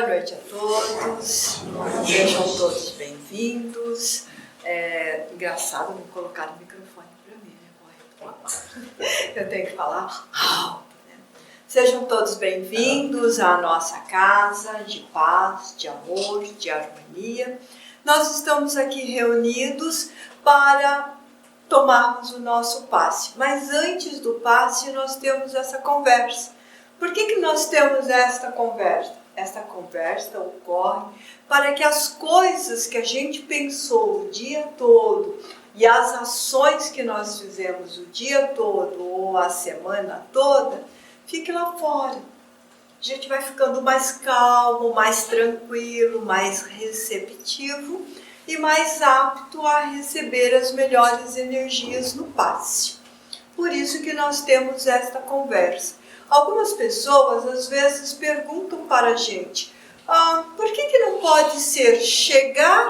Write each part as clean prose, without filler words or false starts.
Boa noite a todos, sejam todos bem-vindos. Engraçado não colocar o microfone para mim, né? Eu tenho que falar alto, né? Sejam todos bem-vindos à nossa casa de paz, de amor, de harmonia. Nós estamos aqui reunidos para tomarmos o nosso passe, mas antes do passe nós temos essa conversa. Por que nós temos esta conversa? Esta conversa ocorre para que as coisas que a gente pensou o dia todo e as ações que nós fizemos o dia todo ou a semana toda fiquem lá fora. A gente vai ficando mais calmo, mais tranquilo, mais receptivo e mais apto a receber as melhores energias no passe. Por isso que nós temos esta conversa. Algumas pessoas às vezes perguntam para a gente, por que não pode ser chegar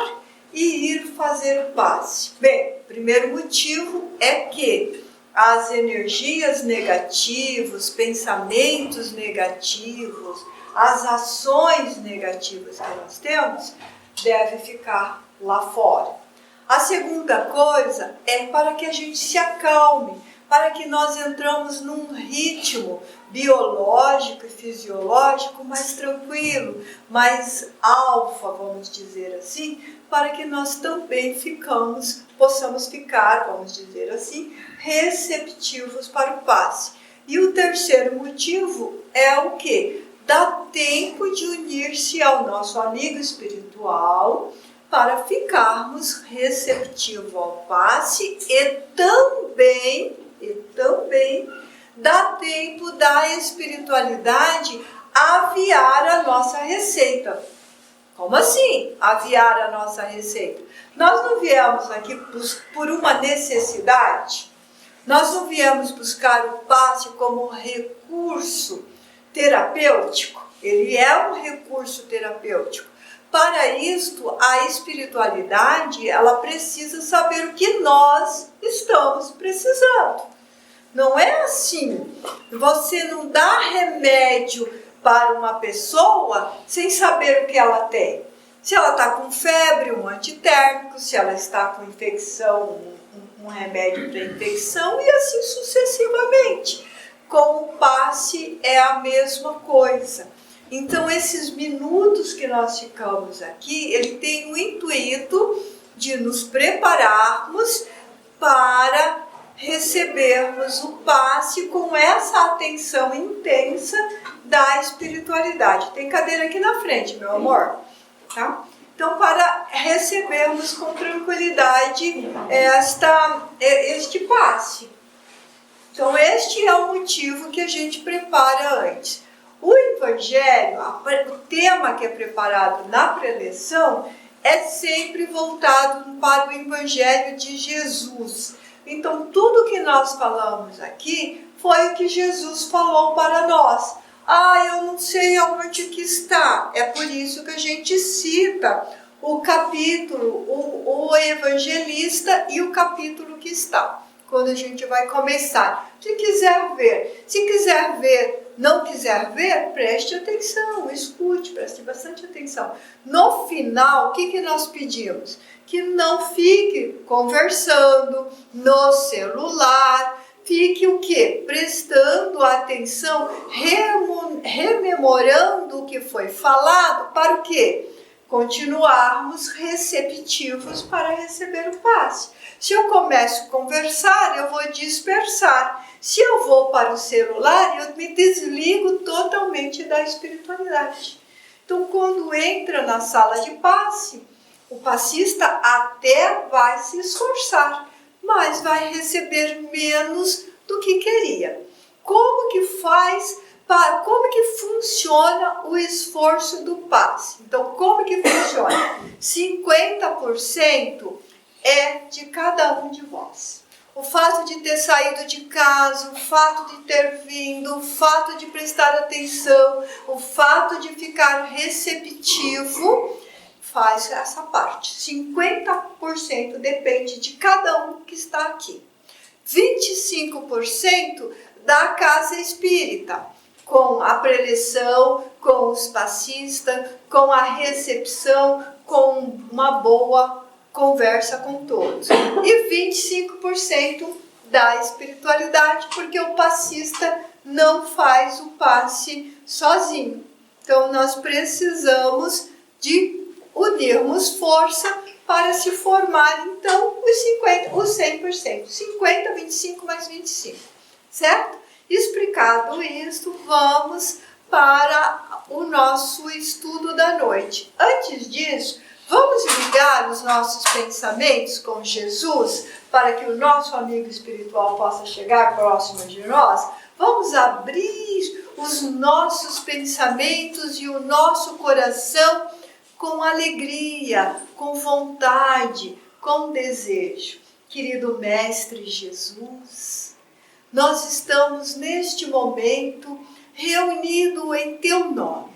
e ir fazer o passe? Bem, o primeiro motivo é que as energias negativas, pensamentos negativos, as ações negativas que nós temos, devem ficar lá fora. A segunda coisa é para que a gente se acalme, para que nós entramos num ritmo biológico e fisiológico mais tranquilo, mais alfa, vamos dizer assim, para que nós também possamos ficar, vamos dizer assim, receptivos para o passe. E o terceiro motivo é o quê? Dá tempo de unir-se ao nosso amigo espiritual para ficarmos receptivos ao passe e também dá tempo da espiritualidade aviar a nossa receita. Como assim aviar a nossa receita? Nós não viemos aqui por uma necessidade, nós não viemos buscar o passe como recurso terapêutico, ele é um recurso terapêutico. Para isto, a espiritualidade, ela precisa saber o que nós estamos precisando. Não é assim, você não dá remédio para uma pessoa sem saber o que ela tem. Se ela está com febre, um antitérmico, se ela está com infecção, um remédio para infecção e assim sucessivamente. Com o passe é a mesma coisa. Então esses minutos que nós ficamos aqui, ele tem o intuito de nos prepararmos para recebermos o passe com essa atenção intensa da espiritualidade. Tem cadeira aqui na frente, meu amor, tá? Então, para recebermos com tranquilidade este passe. Então, este é o motivo que a gente prepara antes. O Evangelho, o tema que é preparado na preleção, é sempre voltado para o Evangelho de Jesus. Então, tudo que nós falamos aqui foi o que Jesus falou para nós. Eu não sei aonde que está. É por isso que a gente cita o capítulo, o evangelista e o capítulo que está. Quando a gente vai começar. Se quiser ver, não quiser ver, preste atenção, escute, preste bastante atenção. No final, o que nós pedimos? Que não fique conversando no celular, fique o quê? Prestando atenção, rememorando o que foi falado, para o quê? Continuarmos receptivos para receber o passe. Se eu começo a conversar, eu vou dispersar. Se eu vou para o celular, eu me desligo totalmente da espiritualidade. Então, quando entra na sala de passe, o passista até vai se esforçar, mas vai receber menos do que queria. Como que funciona o esforço do passe? Então, como que funciona? 50% é de cada um de vós. O fato de ter saído de casa, o fato de ter vindo, o fato de prestar atenção, o fato de ficar receptivo, faz essa parte. 50% depende de cada um que está aqui. 25% da casa espírita. com a preleção, com os passistas, com a recepção, com uma boa conversa com todos. E 25% da espiritualidade, porque o passista não faz o passe sozinho. Então, nós precisamos de unirmos força para se formar, então, os 100%. 50, 25 mais 25, certo? Explicado isso, vamos para o nosso estudo da noite. Antes disso, vamos ligar os nossos pensamentos com Jesus para que o nosso amigo espiritual possa chegar próximo de nós? Vamos abrir os nossos pensamentos e o nosso coração com alegria, com vontade, com desejo. Querido Mestre Jesus, nós estamos neste momento reunidos em Teu nome.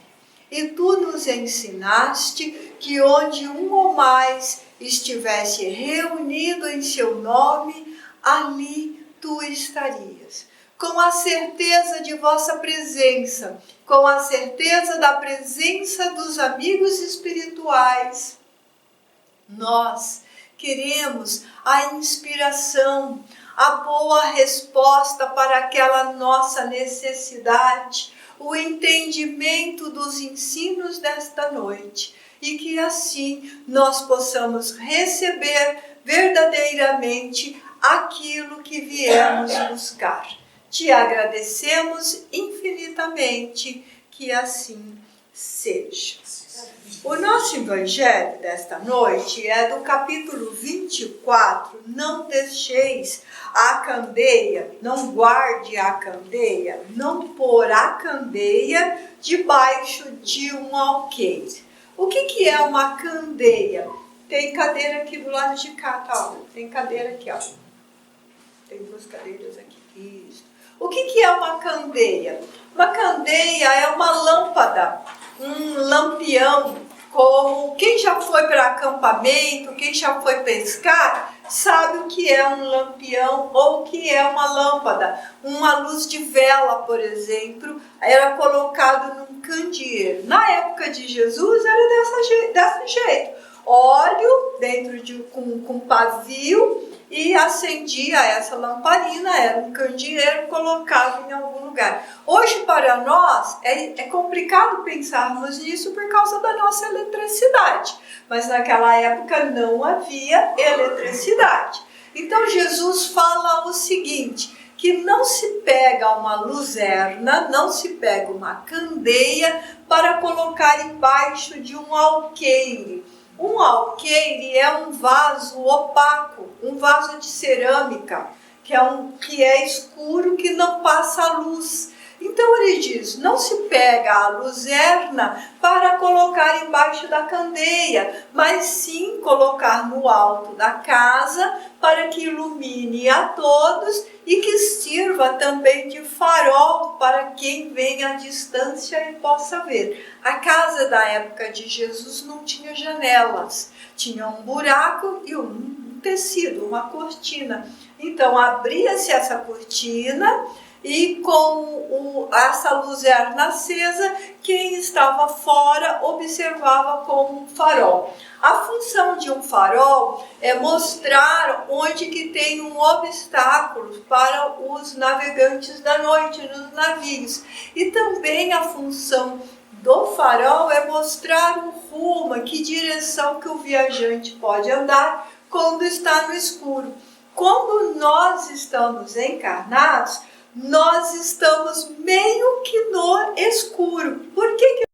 E Tu nos ensinaste que onde um ou mais estivesse reunido em Seu nome, ali Tu estarias. Com a certeza de vossa presença, com a certeza da presença dos amigos espirituais, nós queremos a inspiração, a boa resposta para aquela nossa necessidade, o entendimento dos ensinos desta noite, e que assim nós possamos receber verdadeiramente aquilo que viemos buscar. Te agradecemos infinitamente, que assim seja. O nosso evangelho desta noite é do capítulo 24. Não deixeis a candeia, não guarde a candeia, não pôr a candeia debaixo de um alqueire. O que é uma candeia? Tem cadeira aqui do lado de cá, tá? Tem cadeira aqui, ó. Tem duas cadeiras aqui. Isso. O que é uma candeia? Uma candeia é uma lâmpada, um lampião, como quem já foi para acampamento, quem já foi pescar, sabe o que é um lampião ou o que é uma lâmpada. Uma luz de vela, por exemplo, era colocado num candeeiro. Na época de Jesus era desse jeito. Óleo dentro com pavio e acendia essa lamparina, era um candeeiro colocado em algum lugar. Hoje, para nós, é complicado pensarmos nisso por causa da nossa eletricidade, mas naquela época não havia eletricidade. Então, Jesus fala o seguinte, que não se pega uma luzerna, não se pega uma candeia para colocar embaixo de um alqueire. Um alqueire é um vaso opaco, um vaso de cerâmica, que é escuro, que não passa luz. Então ele diz, não se pega a luzerna para colocar embaixo da candeia, mas sim colocar no alto da casa para que ilumine a todos e que sirva também de farol para quem vem à distância e possa ver. A casa da época de Jesus não tinha janelas, tinha um buraco e um tecido, uma cortina. Então abria-se essa cortina e com essa luzerna acesa, quem estava fora observava como um farol. A função de um farol é mostrar onde que tem um obstáculo para os navegantes da noite nos navios. E também a função do farol é mostrar o rumo, que direção que o viajante pode andar quando está no escuro. Quando nós estamos encarnados, nós estamos meio que no escuro. Por que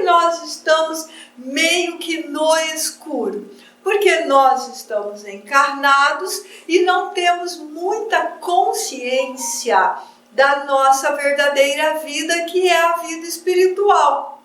nós estamos meio que no escuro? Porque nós estamos encarnados e não temos muita consciência da nossa verdadeira vida, que é a vida espiritual.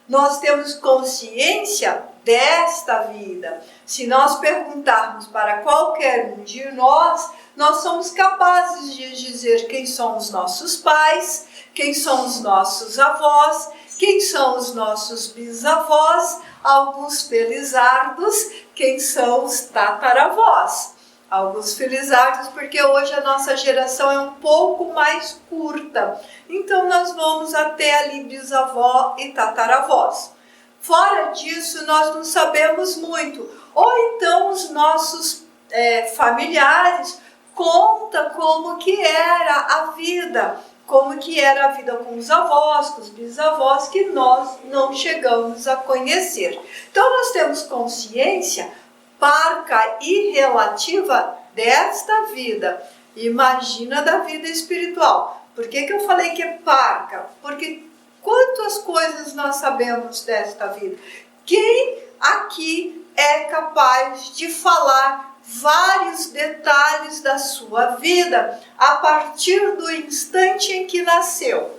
Nós temos consciência desta vida. Se nós perguntarmos para qualquer um de nós, nós somos capazes de dizer quem são os nossos pais, quem são os nossos avós, quem são os nossos bisavós, alguns felizardos, quem são os tataravós. Alguns felizardos, porque hoje a nossa geração é um pouco mais curta. Então nós vamos até ali bisavó e tataravós. Fora disso, nós não sabemos muito. Ou então os nossos familiares contam como que era a vida, como que era a vida com os avós, com os bisavós, que nós não chegamos a conhecer. Então nós temos consciência parca e relativa desta vida. Imagina da vida espiritual. Por que eu falei que é parca? Porque quantas coisas nós sabemos desta vida? Quem aqui é capaz de falar vários detalhes da sua vida a partir do instante em que nasceu?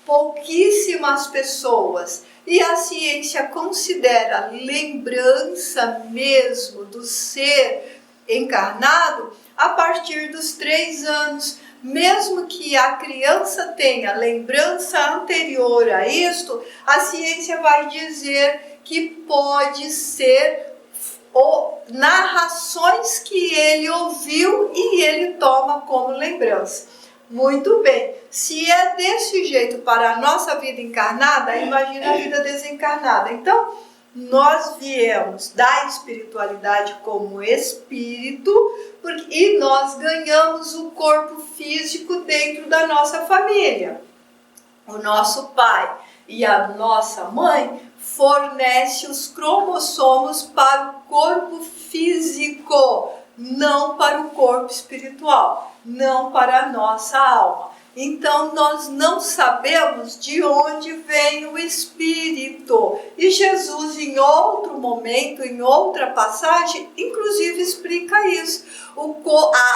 Pouquíssimas pessoas. E a ciência considera lembrança mesmo do ser encarnado a partir dos 3 anos. Mesmo que a criança tenha lembrança anterior a isto, a ciência vai dizer que pode ser narrações que ele ouviu e ele toma como lembrança. Muito bem, se é desse jeito para a nossa vida encarnada, imagina a vida desencarnada. Então, nós viemos da espiritualidade como espírito e nós ganhamos o corpo físico dentro da nossa família. O nosso pai e a nossa mãe fornecem os cromossomos para o corpo físico, não para o corpo espiritual, não para a nossa alma. Então nós não sabemos de onde vem o Espírito. E Jesus, em outro momento, em outra passagem, inclusive explica isso.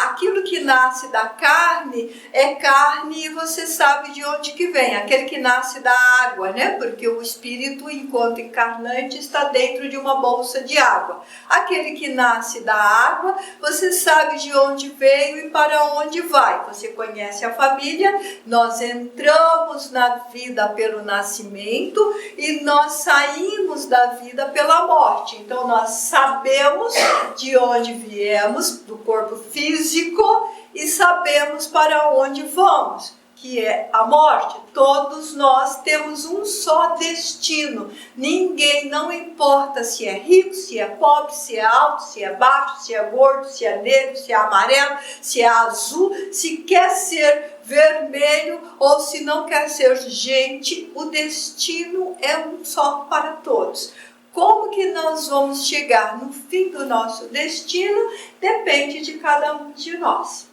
Aquilo que nasce da carne é carne e você sabe de onde que vem. Aquele que nasce da água, né? Porque o Espírito, enquanto encarnante, está dentro de uma bolsa de água. Aquele que nasce da água, você sabe de onde veio e para onde vai. Você conhece a família. Nós entramos na vida pelo nascimento e nós saímos da vida pela morte. Então nós sabemos de onde viemos, do corpo físico, e sabemos para onde vamos, que é a morte. Todos nós temos um só destino. Ninguém, não importa se é rico, se é pobre, se é alto, se é baixo, se é gordo, se é negro, se é amarelo, se é azul, se quer ser vermelho ou se não quer ser gente, o destino é um só para todos. Como que nós vamos chegar no fim do nosso destino depende de cada um de nós.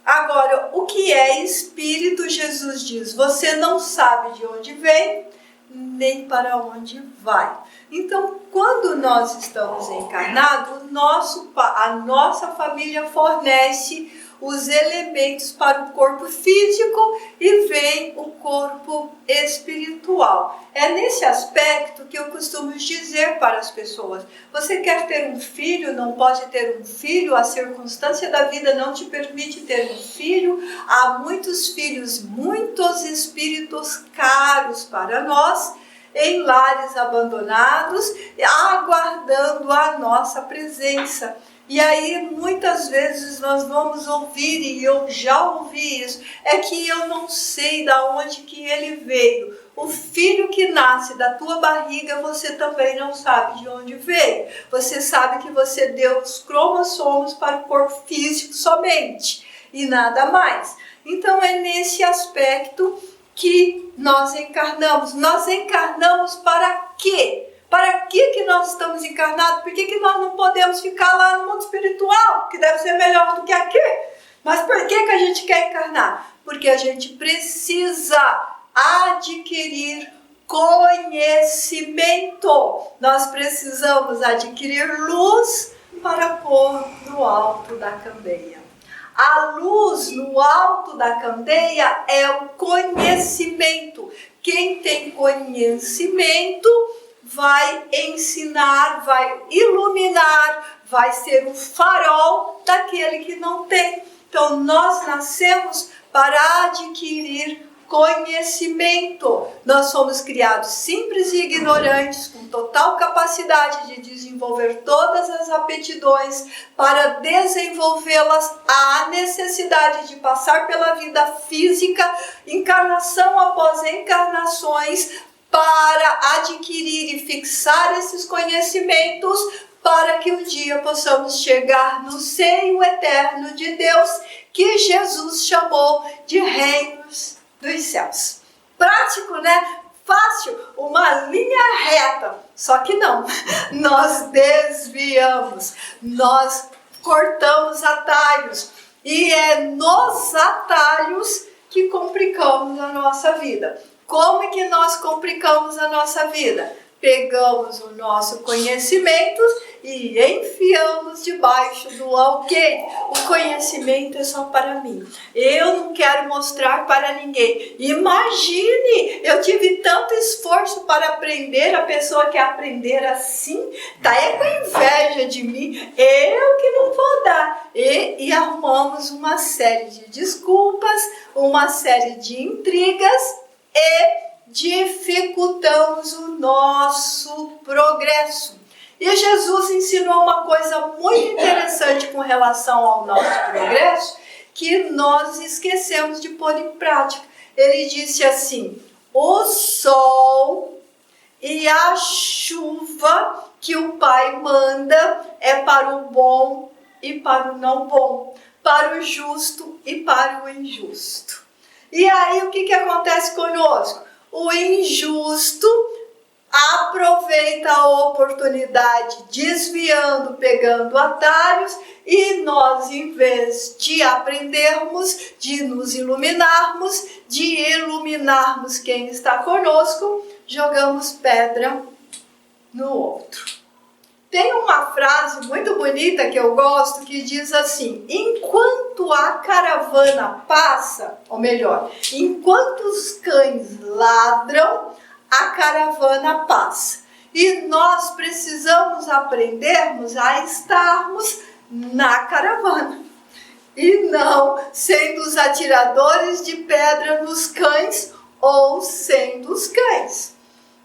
Agora, o que é espírito? Jesus diz, você não sabe de onde vem, nem para onde vai. Então, quando nós estamos encarnados, a nossa família fornece os elementos para o corpo físico e vem o corpo espiritual. É nesse aspecto que eu costumo dizer para as pessoas: você quer ter um filho, não pode ter um filho, a circunstância da vida não te permite ter um filho. Há muitos filhos, muitos espíritos caros para nós, em lares abandonados, aguardando a nossa presença. E aí muitas vezes nós vamos ouvir, e eu já ouvi isso, é que eu não sei de onde que ele veio. O filho que nasce da tua barriga, você também não sabe de onde veio. Você sabe que você deu os cromossomos para o corpo físico somente, e nada mais. Então é nesse aspecto que nós encarnamos. Nós encarnamos para quê? Para que nós estamos encarnados? Por que nós não podemos ficar lá no mundo espiritual, que deve ser melhor do que aqui? Mas por que a gente quer encarnar? Porque a gente precisa adquirir conhecimento. Nós precisamos adquirir luz para pôr no alto da candeia. A luz no alto da candeia é o conhecimento. Quem tem conhecimento vai ensinar, vai iluminar, vai ser o farol daquele que não tem. Então nós nascemos para adquirir conhecimento. Nós fomos criados simples e ignorantes, com total capacidade de desenvolver todas as aptidões para desenvolvê-las. Há necessidade de passar pela vida física, encarnação após encarnações, para adquirir e fixar esses conhecimentos, para que um dia possamos chegar no seio eterno de Deus, que Jesus chamou de reinos dos céus. Prático, né? Fácil, uma linha reta. Só que não, nós desviamos, nós cortamos atalhos, e é nos atalhos que complicamos a nossa vida. Como é que nós complicamos a nossa vida? Pegamos o nosso conhecimento e enfiamos debaixo do alqueire. O conhecimento é só para mim. Eu não quero mostrar para ninguém. Imagine, eu tive tanto esforço para aprender, a pessoa quer aprender assim, tá com inveja de mim, eu que não vou dar. E arrumamos uma série de desculpas, uma série de intrigas, e dificultamos o nosso progresso. E Jesus ensinou uma coisa muito interessante com relação ao nosso progresso, que nós esquecemos de pôr em prática. Ele disse assim: o sol e a chuva que o Pai manda é para o bom e para o não bom, para o justo e para o injusto. E aí o que acontece conosco? O injusto aproveita a oportunidade desviando, pegando atalhos, e nós, em vez de aprendermos, de nos iluminarmos, de iluminarmos quem está conosco, jogamos pedra no outro. Tem uma frase muito bonita que eu gosto, que diz assim: enquanto a caravana passa, ou melhor, enquanto os cães ladram, a caravana passa. E nós precisamos aprendermos a estarmos na caravana, e não sendo os atiradores de pedra nos cães ou sendo os cães.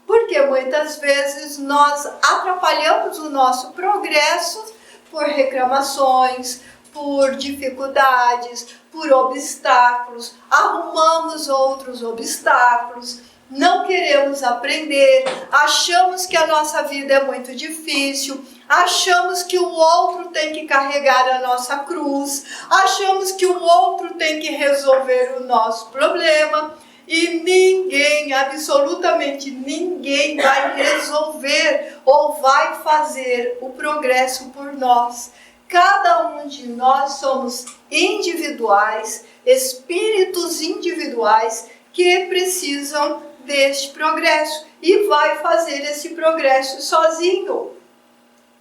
Porque muitas vezes nós atrapalhamos o nosso progresso por reclamações, por dificuldades, por obstáculos, arrumamos outros obstáculos, não queremos aprender, achamos que a nossa vida é muito difícil, achamos que o outro tem que carregar a nossa cruz, achamos que o outro tem que resolver o nosso problema. E ninguém, absolutamente ninguém, vai resolver ou vai fazer o progresso por nós. Cada um de nós somos individuais, espíritos individuais que precisam deste progresso, e vai fazer esse progresso sozinho.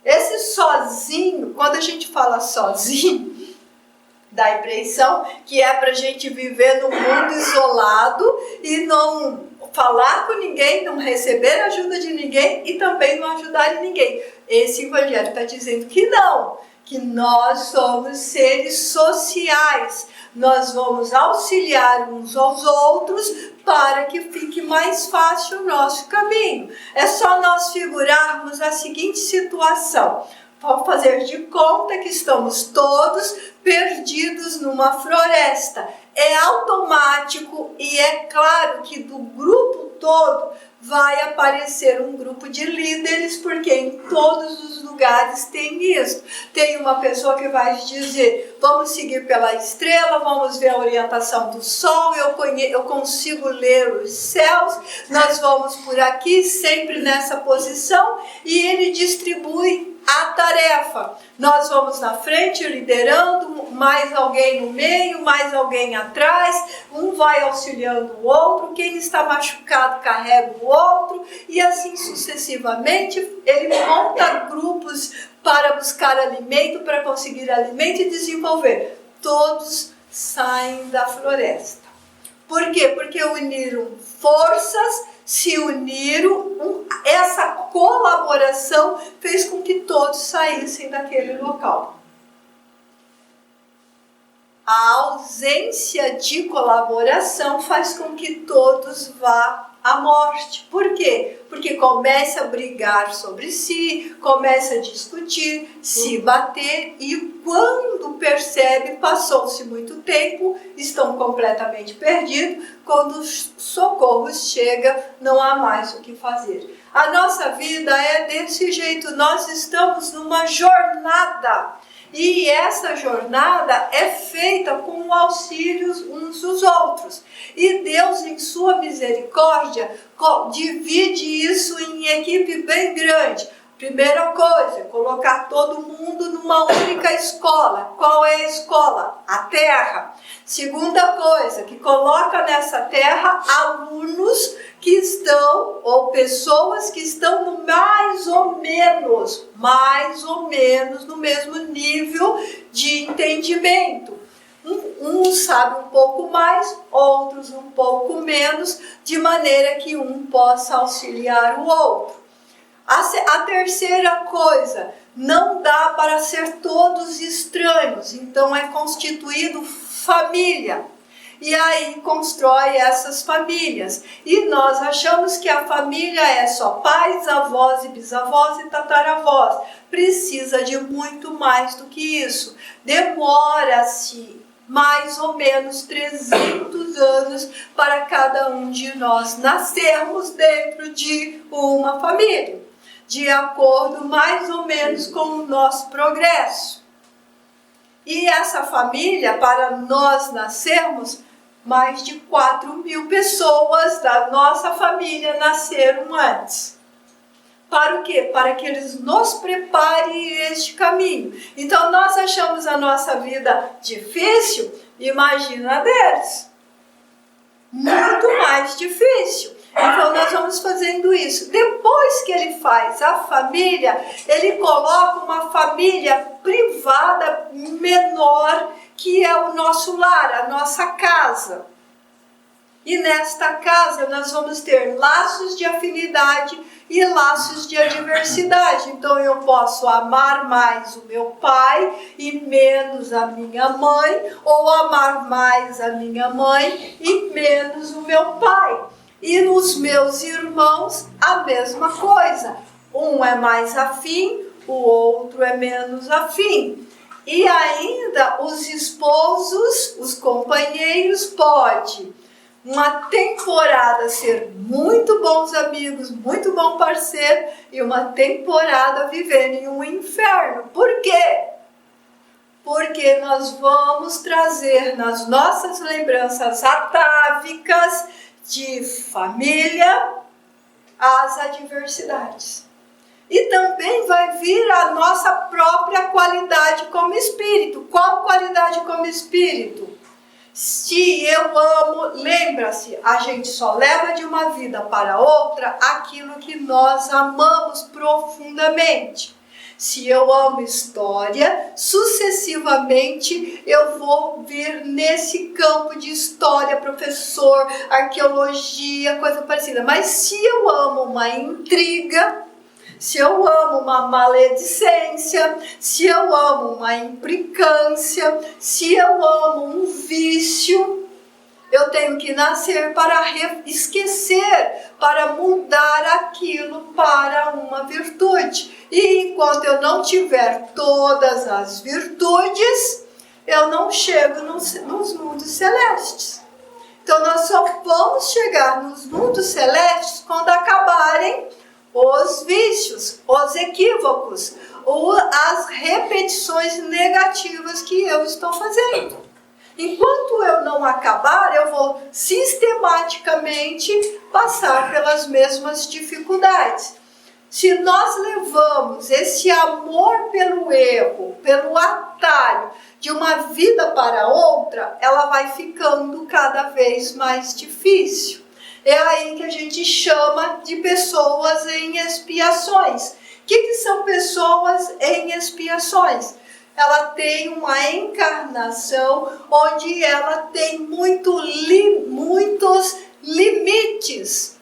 Esse sozinho, quando a gente fala sozinho, dá a impressão que é para a gente viver num mundo isolado e não falar com ninguém, não receber ajuda de ninguém e também não ajudar ninguém. Esse evangelho está dizendo que não, que nós somos seres sociais. Nós vamos auxiliar uns aos outros para que fique mais fácil o nosso caminho. É só nós figurarmos a seguinte situação: vamos fazer de conta que estamos todos perdidos numa floresta. É automático e é claro que do grupo todo vai aparecer um grupo de líderes, porque em todos os lugares tem isso. Tem uma pessoa que vai dizer: vamos seguir pela estrela, vamos ver a orientação do sol, eu consigo ler os céus, nós vamos por aqui, sempre nessa posição, e ele distribui a tarefa. Nós vamos na frente liderando, mais alguém no meio, mais alguém atrás, um vai auxiliando o outro, quem está machucado carrega o outro, e assim sucessivamente. Ele monta grupos para buscar alimento, para conseguir alimento e desenvolver. Todos saem da floresta. Por quê? Porque uniram forças, se uniram, essa colaboração fez com que todos saíssem daquele local. a ausência de colaboração faz com que todos vá à morte. Por quê? Porque começa a brigar sobre si, começa a discutir, se bater, e quando percebe, passou-se muito tempo, estão completamente perdidos. Quando o socorro chega, não há mais o que fazer. A nossa vida é desse jeito, nós estamos numa jornada. E essa jornada é feita com o auxílio uns dos outros. E Deus, em sua misericórdia, divide isso em equipe bem grande. Primeira coisa, colocar todo mundo numa única escola. Qual é a escola? A terra. Segunda coisa, que coloca nessa terra alunos que estão, ou pessoas que estão no mais ou menos no mesmo nível de entendimento. Uns sabem um pouco mais, outros um pouco menos, de maneira que um possa auxiliar o outro. A terceira coisa, não dá para ser todos estranhos, então é constituído família. E aí constrói essas famílias. E nós achamos que a família é só pais, avós e bisavós e tataravós. Precisa de muito mais do que isso. Demora-se mais ou menos 300 anos para cada um de nós nascermos dentro de uma família, de acordo mais ou menos com o nosso progresso. E essa família, para nós nascermos, mais de 4.000 pessoas da nossa família nasceram antes. Para o quê? Para que eles nos preparem este caminho. Então nós achamos a nossa vida difícil, imagina a deles. Muito mais difícil. Então nós vamos fazendo isso. Depois que ele faz a família, ele coloca uma família privada menor, que é o nosso lar, a nossa casa. E nesta casa nós vamos ter laços de afinidade e laços de adversidade. Então eu posso amar mais o meu pai e menos a minha mãe, ou amar mais a minha mãe e menos o meu pai. E nos meus irmãos, a mesma coisa. Um é mais afim, o outro é menos afim. E ainda os esposos, os companheiros, pode uma temporada ser muito bons amigos, muito bom parceiro, e uma temporada viver em um inferno. Por quê? Porque nós vamos trazer nas nossas lembranças atávicas de família as adversidades. E também vai vir a nossa própria qualidade como espírito. Qual qualidade como espírito? Se eu amo, lembra-se, a gente só leva de uma vida para outra aquilo que nós amamos profundamente. Se eu amo história, sucessivamente eu vou vir nesse campo de história, professor, arqueologia, coisa parecida. Mas se eu amo uma intriga, se eu amo uma maledicência, se eu amo uma implicância, se eu amo um vício, eu tenho que nascer para esquecer, para mudar aquilo para uma virtude. E enquanto eu não tiver todas as virtudes, eu não chego nos mundos celestes. Então nós só vamos chegar nos mundos celestes quando acabarem os vícios, os equívocos, ou as repetições negativas que eu estou fazendo. Enquanto eu não acabar, eu vou sistematicamente passar pelas mesmas dificuldades. Se nós levamos esse amor pelo erro, pelo atalho, de uma vida para outra, ela vai ficando cada vez mais difícil. É aí que a gente chama de pessoas em expiações. O que são pessoas em expiações? Ela tem uma encarnação onde ela tem muitos limites.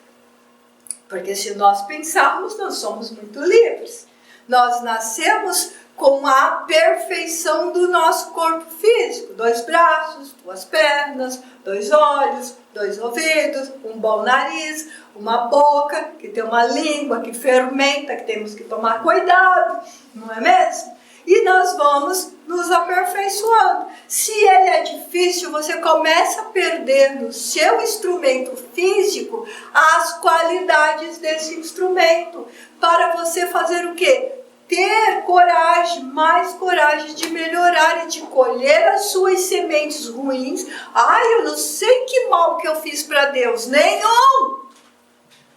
Porque se nós pensarmos, nós somos muito livres. Nós nascemos com a perfeição do nosso corpo físico. 2 braços, 2 pernas, 2 olhos, 2 ouvidos, um bom nariz, uma boca, que tem uma língua que fermenta, que temos que tomar cuidado, não é mesmo? E nós vamos nos aperfeiçoando. Se ele é difícil, você começa a perder no seu instrumento físico as qualidades desse instrumento. Para você fazer o quê? Ter coragem, mais coragem de melhorar e de colher as suas sementes ruins. Ai, eu não sei que mal que eu fiz para Deus. Nenhum!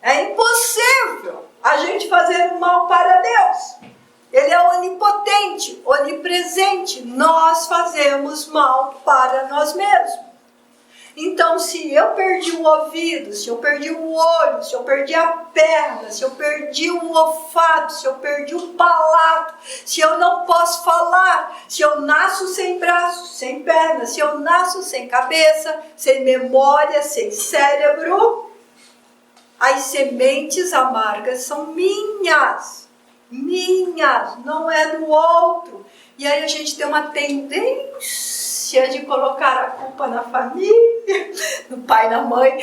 É impossível a gente fazer o mal para Deus. Ele é onipotente, onipresente. Nós fazemos mal para nós mesmos. Então, se eu perdi o ouvido, se eu perdi o olho, se eu perdi a perna, se eu perdi o olfato, se eu perdi o palato, se eu não posso falar, se eu nasço sem braço, sem perna, se eu nasço sem cabeça, sem memória, sem cérebro, as sementes amargas são minhas, não é do outro. E aí a gente tem uma tendência de colocar a culpa na família, no pai e na mãe.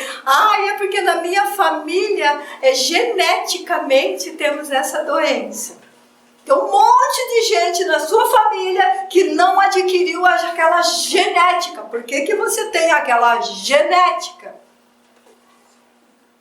É porque na minha família, geneticamente, temos essa doença. Tem um monte de gente na sua família que não adquiriu aquela genética. Por que você tem aquela genética?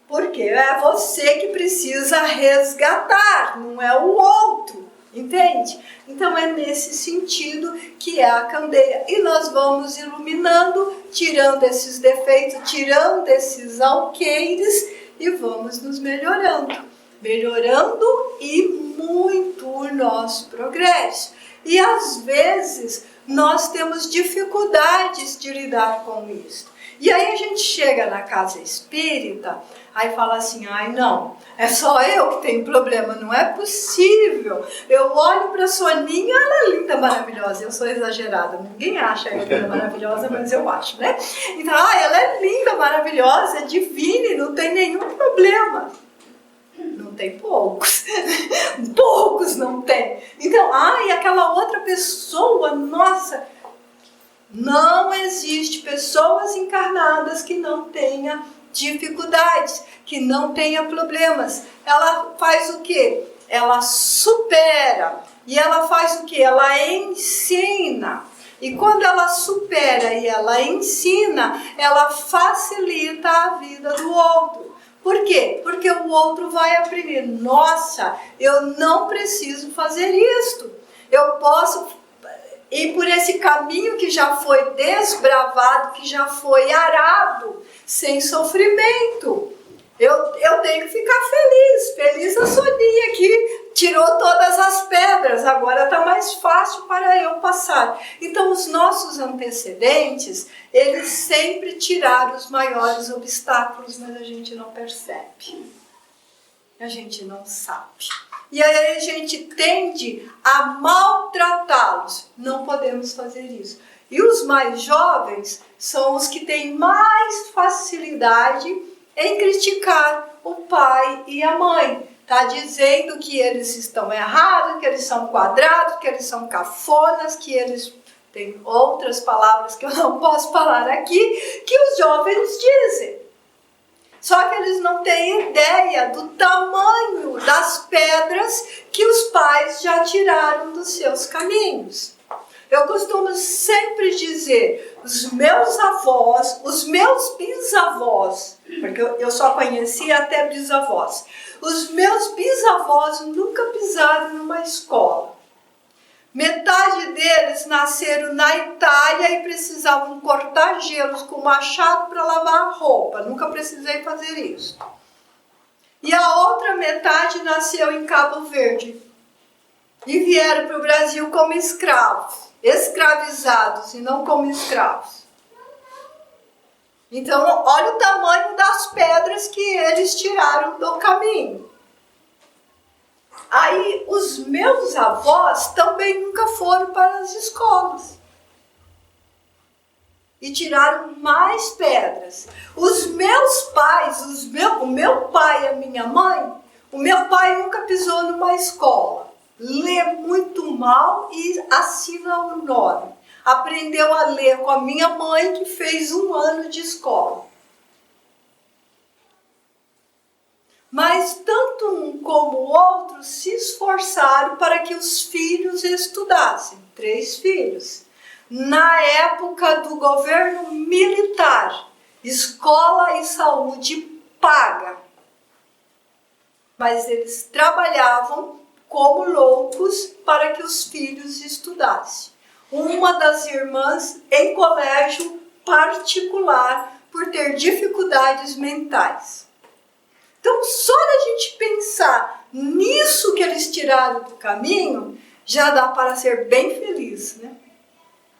Porque é você que precisa resgatar, não é o outro, entende? Então é nesse sentido que é a candeia. E nós vamos iluminando, tirando esses defeitos, tirando esses alqueires e vamos nos melhorando. Melhorando e muito o nosso progresso. E às vezes nós temos dificuldades de lidar com isso. E aí a gente chega na casa espírita, aí fala assim, não, é só eu que tenho problema, não é possível. Eu olho para a Soninha, ela é linda, maravilhosa, eu sou exagerada, ninguém acha ela linda, maravilhosa, mas eu acho, né? Então, ela é linda, maravilhosa, é divina e não tem nenhum problema. Não tem poucos, poucos não tem. Então, e aquela outra pessoa, nossa... Não existe pessoas encarnadas que não tenha dificuldades, que não tenha problemas. Ela faz o quê? Ela supera. E ela faz o quê? Ela ensina. E quando ela supera e ela ensina, ela facilita a vida do outro. Por quê? Porque o outro vai aprender. Nossa, eu não preciso fazer isto. Eu posso... E por esse caminho que já foi desbravado, que já foi arado, sem sofrimento. Eu tenho que ficar feliz. Feliz a Soninha que tirou todas as pedras. Agora está mais fácil para eu passar. Então os nossos antecedentes, eles sempre tiraram os maiores obstáculos, mas a gente não percebe. A gente não sabe. E aí a gente tende a maltratá-los. Não podemos fazer isso. E os mais jovens são os que têm mais facilidade em criticar o pai e a mãe. Está dizendo que eles estão errados, que eles são quadrados, que eles são cafonas, que eles... Tem outras palavras que eu não posso falar aqui, que os jovens dizem. Só que eles não têm ideia do tamanho das pedras que os pais já tiraram dos seus caminhos. Eu costumo sempre dizer, os meus avós, os meus bisavós, porque eu só conhecia até bisavós, os meus bisavós nunca pisaram numa escola. Metade deles nasceram na Itália e precisavam cortar gelos com machado para lavar a roupa. Nunca precisei fazer isso. E a outra metade nasceu em Cabo Verde. E vieram para o Brasil como escravos. Escravizados e não como escravos. Então, olha o tamanho das pedras que eles tiraram do caminho. Aí, os meus avós também nunca foram para as escolas. E tiraram mais pedras. Os meus pais, o meu pai e a minha mãe, o meu pai nunca pisou numa escola. lê muito mal e assina o nome. Aprendeu a ler com a minha mãe, que fez 1 ano de escola. Mas tanto um como o outro se esforçaram para que os filhos estudassem. 3 filhos. Na época do governo militar, escola e saúde paga. Mas eles trabalhavam como loucos para que os filhos estudassem. Uma das irmãs em colégio particular por ter dificuldades mentais. Então, só da gente pensar nisso que eles tiraram do caminho, já dá para ser bem feliz, né?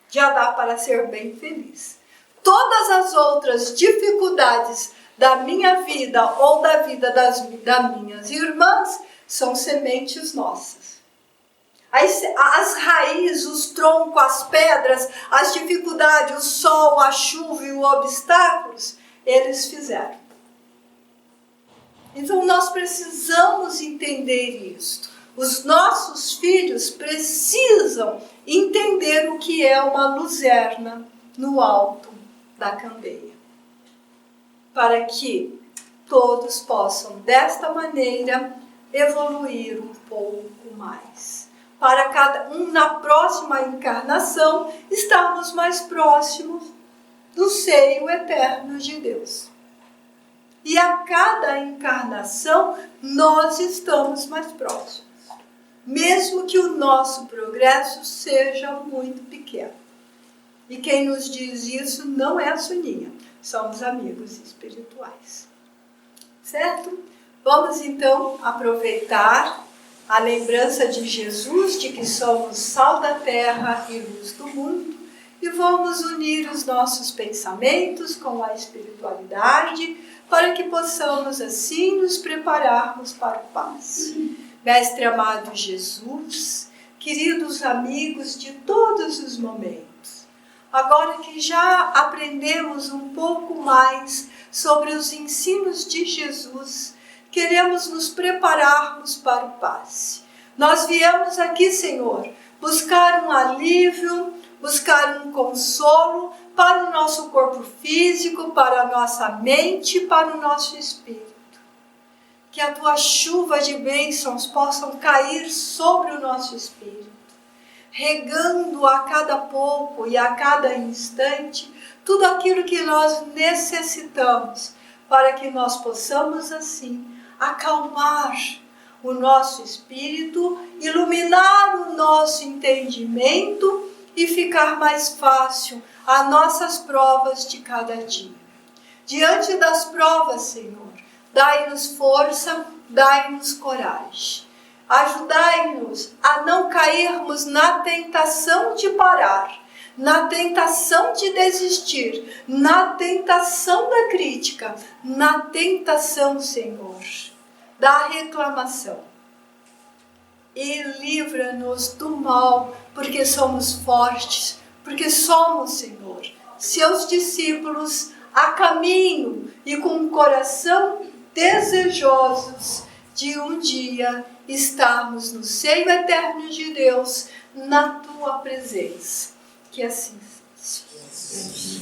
Já dá para ser bem feliz. Todas as outras dificuldades da minha vida ou da vida das minhas irmãs são sementes nossas. As raízes, os troncos, as pedras, as dificuldades, o sol, a chuva e os obstáculos, eles fizeram. Então nós precisamos entender isto. Os nossos filhos precisam entender o que é uma luzerna no alto da candeia. Para que todos possam, desta maneira, evoluir um pouco mais. Para cada um, na próxima encarnação, estarmos mais próximos do seio eterno de Deus. E a cada encarnação, nós estamos mais próximos. Mesmo que o nosso progresso seja muito pequeno. E quem nos diz isso não é a Soninha, são os amigos espirituais. Certo? Vamos então aproveitar a lembrança de Jesus, de que somos sal da terra e luz do mundo, e vamos unir os nossos pensamentos com a espiritualidade, para que possamos assim nos prepararmos para o passe. Mestre amado Jesus, queridos amigos de todos os momentos, agora que já aprendemos um pouco mais sobre os ensinos de Jesus, queremos nos prepararmos para o passe. Nós viemos aqui, Senhor, buscar um alívio, buscar um consolo para o nosso corpo físico, para a nossa mente, para o nosso espírito. Que a tua chuva de bênçãos possam cair sobre o nosso espírito, regando a cada pouco e a cada instante tudo aquilo que nós necessitamos, para que nós possamos assim acalmar o nosso espírito, iluminar o nosso entendimento e ficar mais fácil as nossas provas de cada dia. Diante das provas, Senhor, dai-nos força, dai-nos coragem. Ajudai-nos a não cairmos na tentação de parar, na tentação de desistir, na tentação da crítica, na tentação, Senhor, da reclamação. E livra-nos do mal, porque somos fortes, porque somos, Senhor, seus discípulos a caminho e com um coração desejosos de um dia estarmos no seio eterno de Deus, na tua presença. Que assim seja.